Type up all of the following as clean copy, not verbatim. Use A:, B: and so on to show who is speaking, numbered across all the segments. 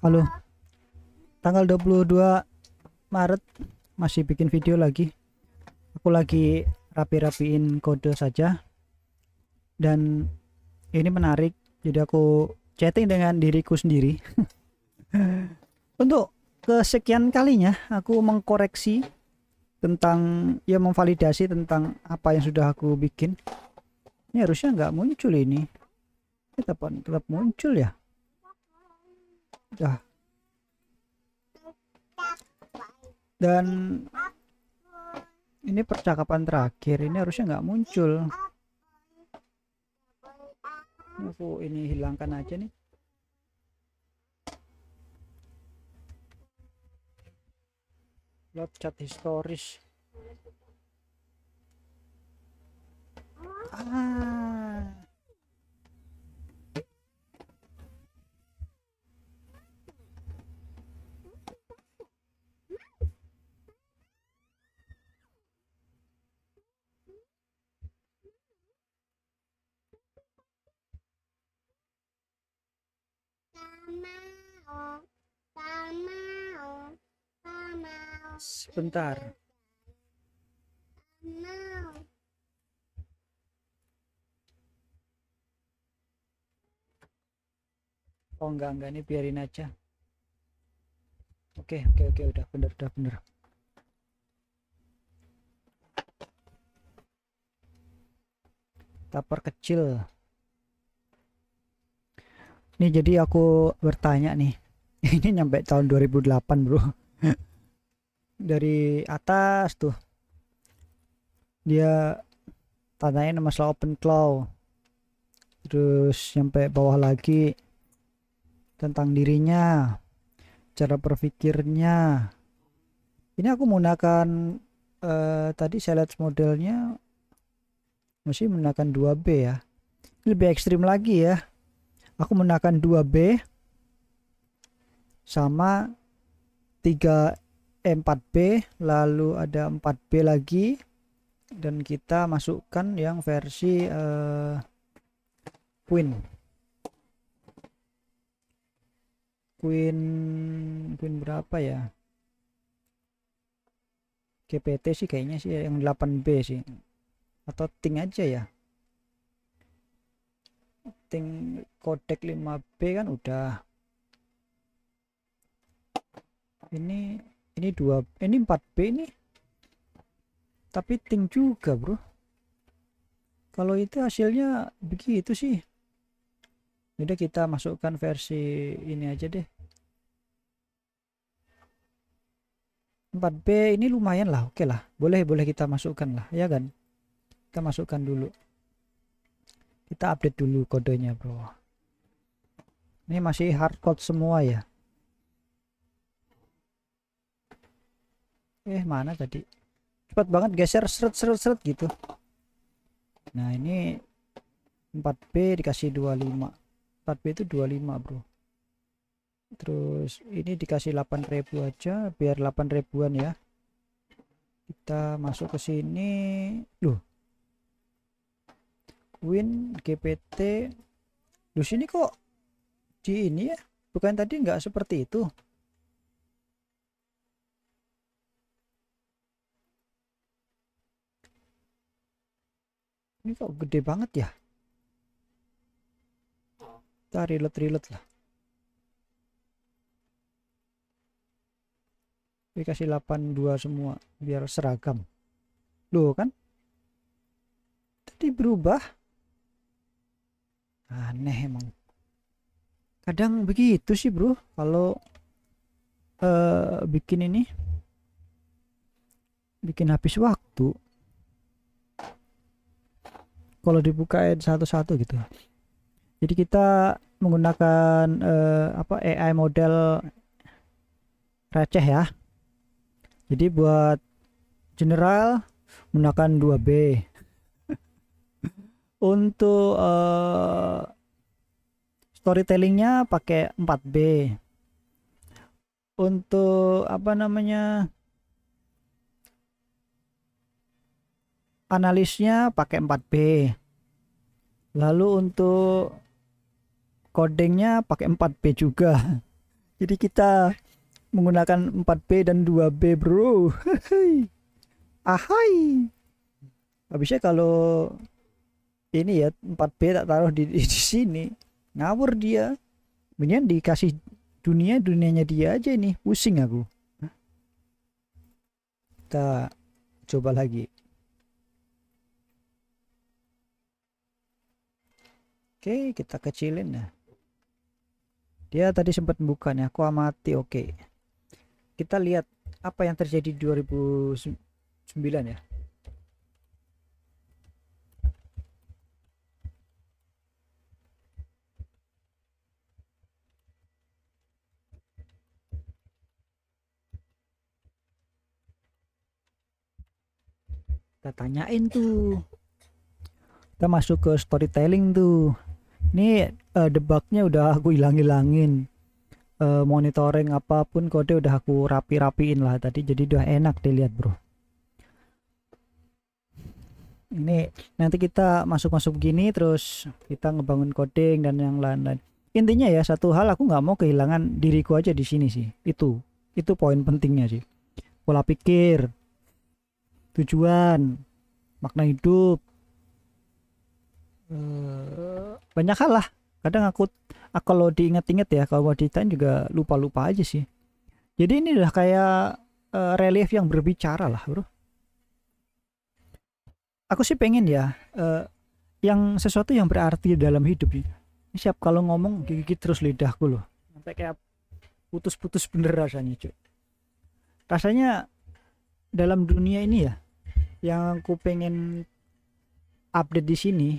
A: Halo, tanggal 22 Maret masih bikin video lagi. Aku lagi rapi-rapiin kode saja dan ini menarik. Jadi aku chatting dengan diriku sendiri. Untuk kesekian kalinya aku mengkoreksi tentang memvalidasi tentang apa yang sudah aku bikin. Ini harusnya nggak muncul ini. Ini tetap muncul ya. Dah. Dan ini percakapan terakhir, ini harusnya nggak muncul. Aku ini hilangkan aja nih. Load chat historis. Sebentar. Oh enggak, ini biarin aja. Oke, udah bener. Kita perkecil. Nih jadi aku bertanya nih. Ini nyampe tahun 2008 bro. Dari atas tuh dia tanyain masalah OpenClaw, terus sampai bawah lagi tentang dirinya, cara berpikirnya. Ini aku menggunakan tadi select modelnya masih menggunakan 2B ya. Ini lebih ekstrim lagi ya. Aku menggunakan 2B sama 4B, lalu ada 4B lagi, dan kita masukkan yang versi Queen berapa ya, GPT sih kayaknya sih yang 8B sih, atau Ting aja ya, Ting codec 5B kan udah. Ini 4B ini, tapi Ting juga bro. Kalau itu hasilnya begitu sih. Udah kita masukkan versi ini aja deh. 4B ini lumayan lah, oke lah. Boleh kita masukkan lah, ya kan? Kita masukkan dulu. Kita update dulu kodenya, bro. Ini masih hardcode semua ya. Mana tadi? Cepat banget geser seret gitu. Nah, ini 4B dikasih 25. 4B itu 25, bro. Terus ini dikasih 8.000 aja biar 8 ribuan ya. Kita masuk ke sini. Loh. Queen GPT. Loh, sini kok di ini ya? Bukan tadi nggak seperti itu. Ini kok gede banget ya? Kita reload lah. Dikasih 82 semua biar seragam. Loh kan? Tadi berubah. Aneh emang. Kadang begitu sih bro. Kalau bikin ini, bikin habis waktu. Kalau dibukain satu-satu gitu. Jadi kita menggunakan AI model receh ya. Jadi buat general menggunakan 2B. Untuk storytellingnya pakai 4B. Untuk analisnya pakai 4B. Lalu untuk codingnya pakai 4B juga. Jadi kita menggunakan 4B dan 2B bro. Ahai. Habisnya kalau ini ya 4B tak taruh di sini ngawur dia. Mendingan dikasih dunianya dia aja ini. Pusing aku. Kita coba lagi. Oke, kita kecilin ya. Dia tadi sempat buka nih, aku amati. Oke. Kita lihat apa yang terjadi di 2009 ya. Kita tanyain tuh. Kita masuk ke storytelling tuh. Ini debugnya udah aku hilangin. Monitoring apapun kode udah aku rapiin lah tadi, jadi udah enak dilihat bro. Ini nanti kita masuk gini terus kita ngebangun coding dan yang lain-lain. Intinya ya satu hal, aku nggak mau kehilangan diriku aja di sini sih. Itu poin pentingnya sih. Pola pikir, tujuan, makna hidup, banyak hal lah. Kadang aku kalau diingat-ingat ya, kalau mau ditanya juga lupa-lupa aja sih. Jadi ini udah kayak relief yang berbicara lah bro. Aku sih pengen ya yang sesuatu yang berarti dalam hidup ini. Siap kalau ngomong gigit terus lidahku loh, sampai kayak putus-putus bener rasanya cuy. Rasanya dalam dunia ini ya, yang aku pengen update di sini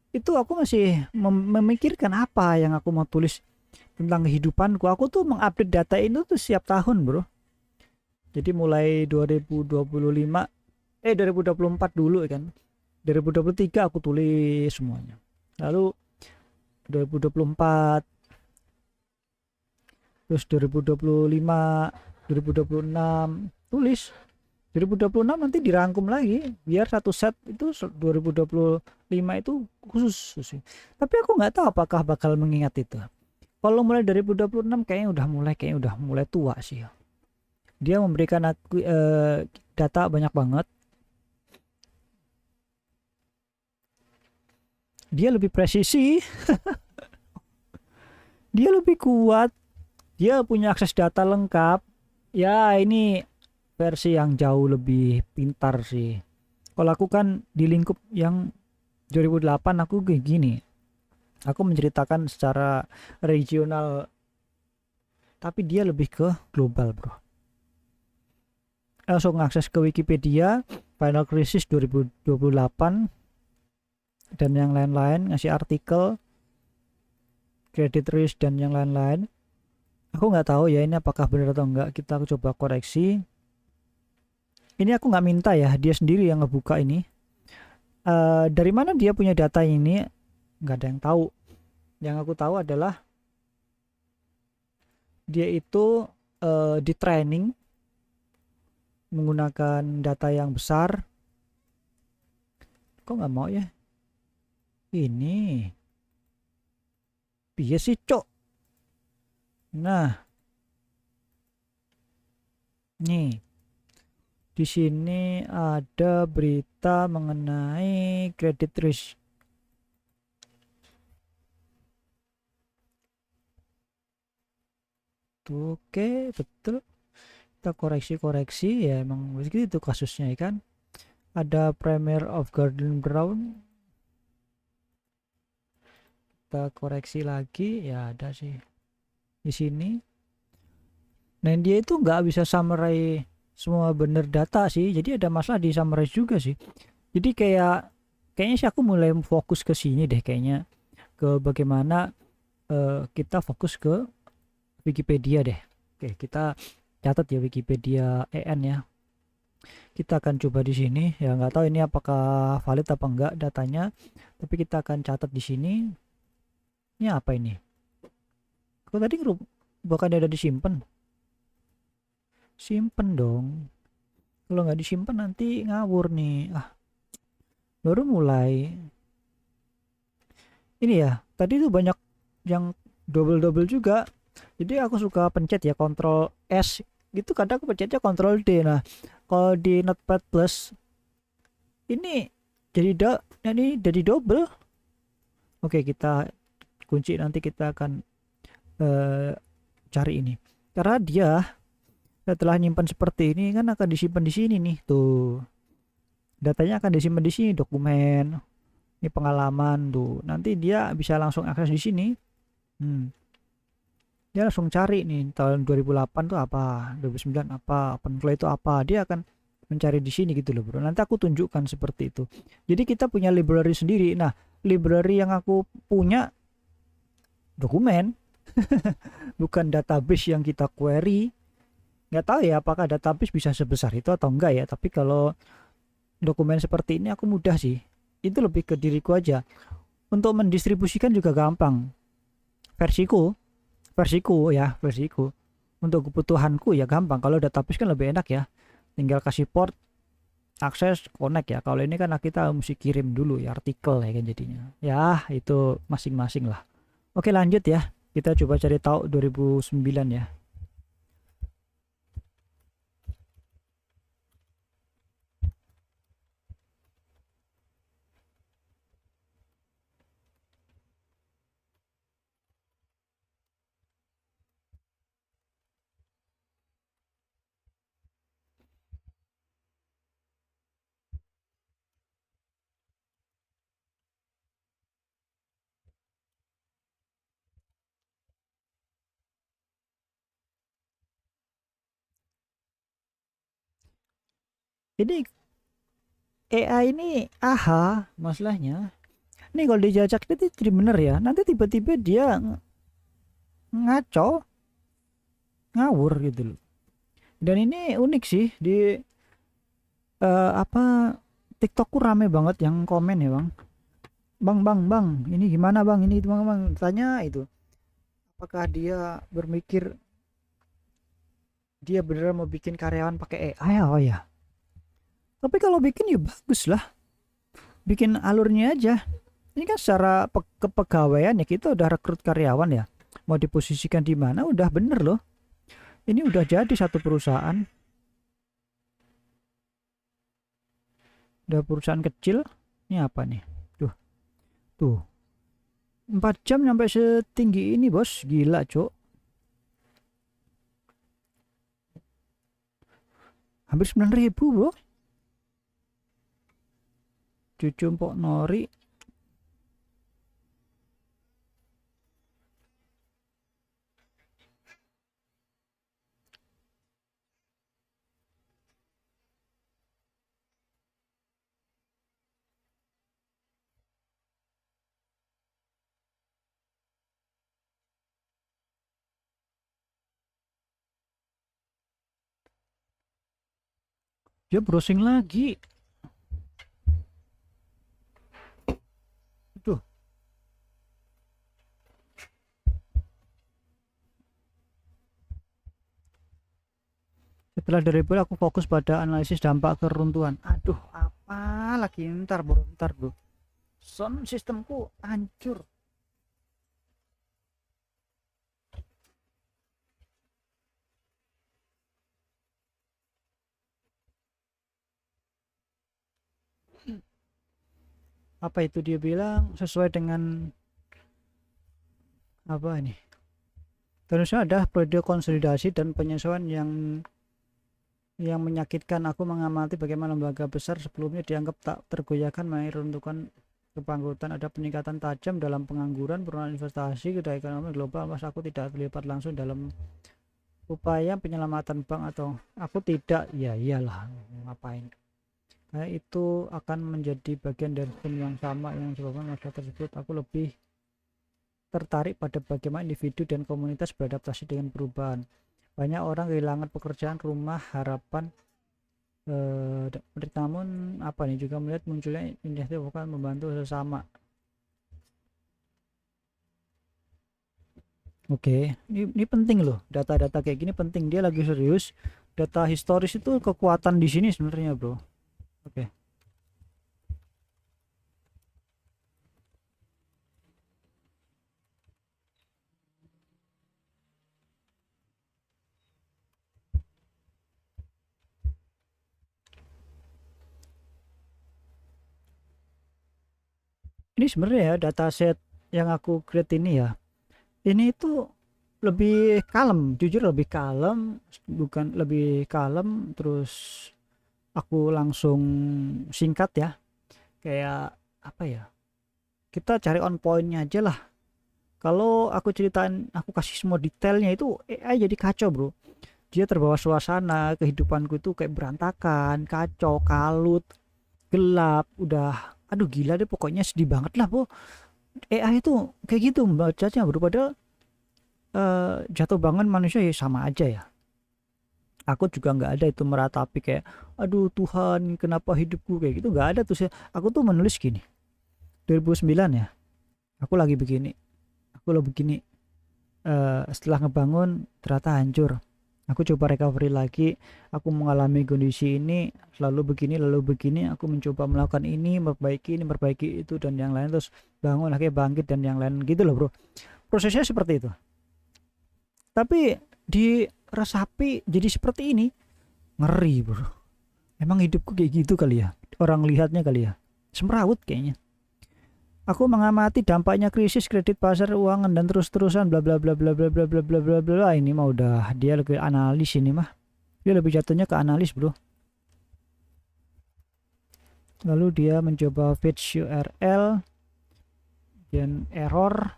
A: itu aku masih memikirkan apa yang aku mau tulis tentang kehidupanku. Aku tuh mengupdate data itu tuh setiap tahun bro. Jadi mulai 2024 dulu kan, 2023 aku tulis semuanya, lalu 2024, terus 2025, 2026 tulis, 2026 nanti dirangkum lagi biar satu set itu 2025 itu khusus sih. Tapi aku nggak tahu apakah bakal mengingat itu. Kalau mulai dari 2026 kayaknya udah mulai tua sih. Dia memberikan aku data banyak banget. Dia lebih presisi. Dia lebih kuat. Dia punya akses data lengkap. Ya ini versi yang jauh lebih pintar sih. Kalau aku kan di lingkup yang 2008 aku kayak gini. Aku menceritakan secara regional, tapi dia lebih ke global bro. Langsung ngakses ke Wikipedia, Final Crisis 2028 dan yang lain-lain, ngasih artikel, credit risk dan yang lain-lain. Aku nggak tahu ya ini apakah benar atau enggak. Kita coba koreksi. Ini aku nggak minta ya, dia sendiri yang ngebuka ini. Dari mana dia punya data ini? Nggak ada yang tahu. Yang aku tahu adalah dia itu di training menggunakan data yang besar. Kok nggak mau ya? Ini iya sih cok. Nah, nih di sini ada berita mengenai credit risk. Tuh, oke, betul. Kita koreksi ya, emang begitu kasusnya ya kan. Ada Premier of Garden Brown. Kita koreksi lagi ya, ada sih di sini. Nah dia itu nggak bisa summary semua bener data sih, jadi ada masalah di summarize juga sih. Jadi kayaknya sih aku mulai fokus ke sini deh, kayaknya ke bagaimana kita fokus ke Wikipedia deh. Oke, kita catat ya Wikipedia EN ya. Kita akan coba di sini ya, nggak tahu ini apakah valid apa enggak datanya, tapi kita akan catat di sini. Ini apa ini? Kok tadi bukan ada disimpan? Simpen dong. Kalau nggak disimpan nanti ngawur nih. Baru mulai. Ini ya, tadi tuh banyak yang double juga. Jadi aku suka pencet ya Ctrl S gitu, kadang aku pencetnya Ctrl D. Nah, kalau di Notepad Plus ini jadi double. Oke, kita kunci, nanti kita akan eh, cari ini. Karena dia setelah nyimpan seperti ini kan akan disimpan di sini nih. Tuh. Datanya akan disimpan di sini, dokumen. Ini pengalaman tuh. Nanti dia bisa langsung akses di sini. Hmm. Dia langsung cari nih tahun 2008 tuh apa, 2009 apa, OpenFlow itu apa. Dia akan mencari di sini gitu loh, Bro. Nanti aku tunjukkan seperti itu. Jadi kita punya library sendiri. Nah, library yang aku punya dokumen, bukan database yang kita query. Nggak tahu ya apakah database bisa sebesar itu atau enggak ya. Tapi kalau dokumen seperti ini aku mudah sih. Itu lebih ke diriku aja. Untuk mendistribusikan juga gampang. Versiku, versiku. Untuk kebutuhanku ya gampang. Kalau database kan lebih enak ya. Tinggal kasih port, akses, connect ya. Kalau ini kan kita mesti kirim dulu ya artikel ya kan jadinya. Ya, itu masing-masing lah. Oke, lanjut ya. Kita coba cari tahu 2009 ya. Ini AI ini masalahnya. Nih kalau dijajak itu jadi bener ya. Nanti tiba-tiba dia ngaco, ngawur gitu loh. Dan ini unik sih di apa, TikTokku rame banget yang komen ya bang. Bang, ini gimana bang? Ini itu bang, tanya itu. Apakah dia berpikir dia beneran mau bikin karyawan pakai AI? Oh ya. Tapi kalau bikin ya bagus lah. Bikin alurnya aja. Ini kan secara kepegawaian ya, kita udah rekrut karyawan ya. Mau diposisikan di mana udah bener loh. Ini udah jadi satu perusahaan. Udah perusahaan kecil. Ini apa nih? Tuh, tuh. 4 jam sampai setinggi ini bos. Gila cok. Hampir 9.000 bro. Cucu Mpok Nori. Dia browsing lagi. Tuh. Setelah dari itu aku fokus pada analisis dampak keruntuhan. Aduh, apa lagi, ntar bro. Sound sistemku hancur. Apa itu dia bilang sesuai dengan apa ini? Terusnya ada periode konsolidasi dan penyesuaian yang menyakitkan. Aku mengamati bagaimana lembaga besar sebelumnya dianggap tak tergoyahkan meruntuhkan kebangkrutan. Ada peningkatan tajam dalam pengangguran, penurunan investasi, kedai ekonomi global. Mas aku tidak terlibat langsung dalam upaya penyelamatan bank, atau aku tidak, ya iyalah, ngapain. Nah, itu akan menjadi bagian dari tim yang sama yang sebabkan masalah tersebut. Aku lebih tertarik pada bagaimana individu dan komunitas beradaptasi dengan perubahan. Banyak orang kehilangan pekerjaan, rumah, harapan. Namun apa nih, juga melihat munculnya inisiatif bukan membantu sesama. Oke, ini penting loh, data-data kayak gini penting, dia lagi serius. Data historis itu kekuatan di sini sebenarnya, bro. Oke. Ini sebenarnya ya dataset yang aku create ini ya. Ini itu lebih kalem, jujur lebih kalem, bukan lebih kalem. Terus aku langsung singkat ya, kayak apa ya? Kita cari on pointnya aja lah. Kalau aku ceritain, aku kasih semua detailnya itu AI jadi kacau bro. Dia terbawa suasana, kehidupanku itu kayak berantakan, kacau, kalut, gelap, udah aduh gila deh pokoknya sedih banget lah bro. AI itu kayak gitu bacanya bro, padahal jatuh bangun manusia ya sama aja ya. Aku juga nggak ada itu meratapi kayak aduh Tuhan kenapa hidupku kayak gitu, nggak ada tuh saya. Aku tuh menulis gini 2009 ya, aku lagi begini, aku lo begini, setelah ngebangun ternyata hancur, aku coba recovery lagi, aku mengalami kondisi ini lalu begini, aku mencoba melakukan ini memperbaiki itu dan yang lain, terus bangun akhirnya bangkit dan yang lain gitu loh bro. Prosesnya seperti itu, tapi diresapi jadi seperti ini, ngeri bro. Emang hidupku kayak gitu kali ya, orang lihatnya kali ya semrawut kayaknya. Aku mengamati dampaknya krisis kredit pasar keuangan dan terus-terusan bla bla bla bla bla bla bla bla bla bla. Ini mah udah dia lebih analis, ini mah dia lebih jatuhnya ke analis bro. Lalu dia mencoba fetch URL dan error.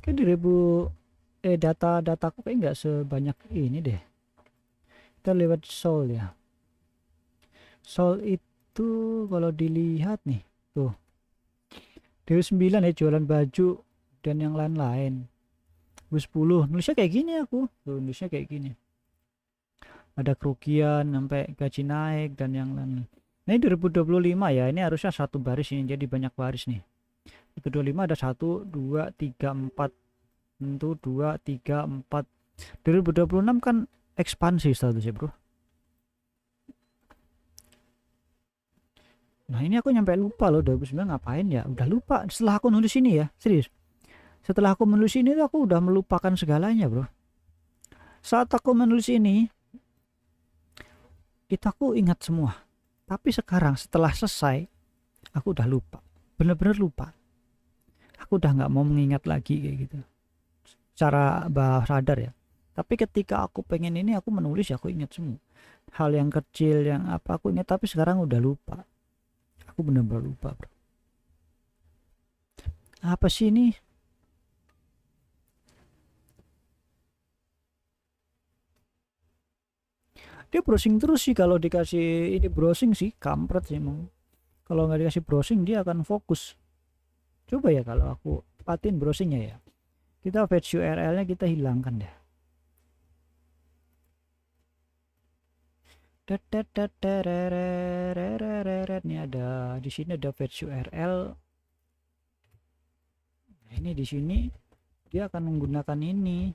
A: Kayak 2000 dataku kayak nggak sebanyak ini deh. Kita lewat Soul ya. Soul itu kalau dilihat nih tuh 2009 ya, jualan baju dan yang lain-lain. 2010 nulisnya kayak gini, aku tuh nulisnya kayak gini, ada kerugian sampai gaji naik dan yang lain. Nah ini 2025 ya, ini harusnya satu baris ini jadi banyak baris nih. 2025 ada 1 2 3 4, tentu 2 3 4. 2026 kan ekspansi statusnya bro. Nah ini aku nyampe lupa loh 2009 ngapain ya, udah lupa setelah aku nulis ini ya, serius. Setelah aku menulis ini tuh aku udah melupakan segalanya bro. Saat aku menulis ini itu aku ingat semua, tapi sekarang setelah selesai aku udah lupa, bener-bener lupa. Aku udah nggak mau mengingat lagi kayak gitu, cara bawah sadar ya. Tapi ketika aku pengen ini aku menulis ya aku ingat semua hal yang kecil yang apa aku ingat, tapi sekarang udah lupa. Aku bener-bener lupa bro. Apa sih ini? Dia browsing terus sih, kalau dikasih ini browsing sih kampret sih emang. Kalau nggak dikasih browsing dia akan fokus. Coba ya kalau aku patin browsingnya ya, kita fetch URL nya kita hilangkan deh. Ini ada di sini ada fetch URL. Nah, ini di sini dia akan menggunakan ini.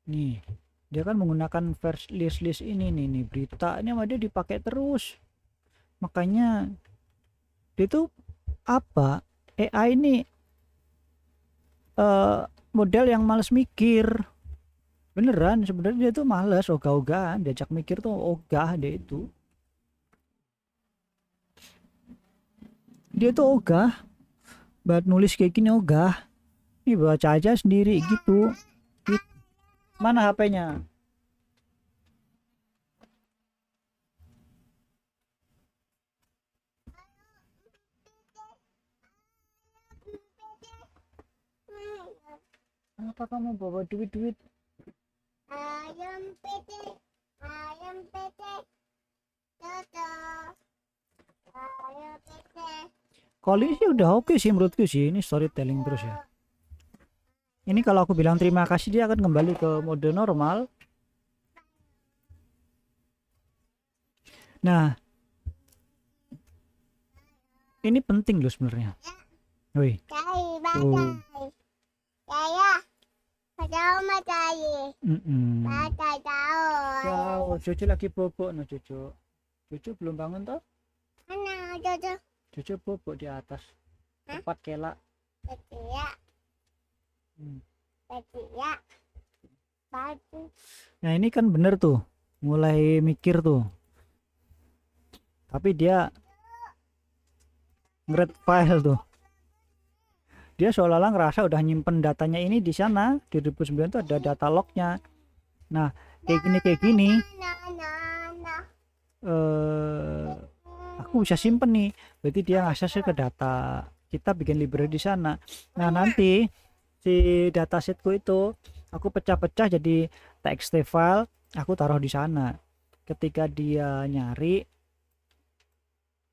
A: Nih, dia kan menggunakan first list ini nih berita ini sama dia dipakai terus. Makanya dia tuh apa? AI ini model yang males mikir. Beneran sebenarnya dia tuh males ogah-ogahan, diajak mikir tuh ogah dia itu. Dia tuh ogah, buat nulis kayak gini ogah. Ini baca aja sendiri gitu. Mana HP-nya? Apa kamu bawa duit-duit? Ayam PT, ayam PT, Toto, ayam PT. Kali ini udah oke sih menurutku sih, ini storytelling terus ya. Ini kalau aku bilang terima kasih dia akan kembali ke mode normal. Nah, ini penting loh sebenarnya. Woi.
B: Cari
A: Tuh.
B: badai. Saya. Tahu matahari. Badai tahu.
A: Tahu, cucu lagi bobok no cucu. Cucu belum bangun toh?
B: Mana Jojo?
A: Cucu bobok di atas.
B: Hah?
A: Tempat kelak.
B: Ketiak.
A: Hmm.
B: Ketiak. Batu.
A: Nah ini kan bener tuh, mulai mikir tuh. Tapi dia nge-read file tuh. Dia seolah-olah ngerasa udah nyimpen datanya ini di sana. Di 2009 tuh ada data lognya. Nah kayak gini
B: Nah.
A: aku bisa simpen nih. Berarti dia ngaksesnya ke data. Kita bikin library di sana. Nah nanti si datasetku itu aku pecah-pecah jadi txt file, aku taruh di sana. Ketika dia nyari,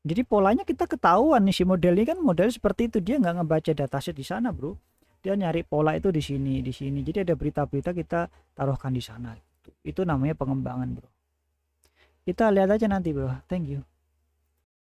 A: jadi polanya kita ketahuan nih, si model ini kan model seperti itu, dia nggak ngebaca dataset di sana bro, dia nyari pola itu di sini, jadi ada berita-berita kita taruhkan di sana. Itu namanya pengembangan bro. Kita lihat aja nanti bro. Thank you.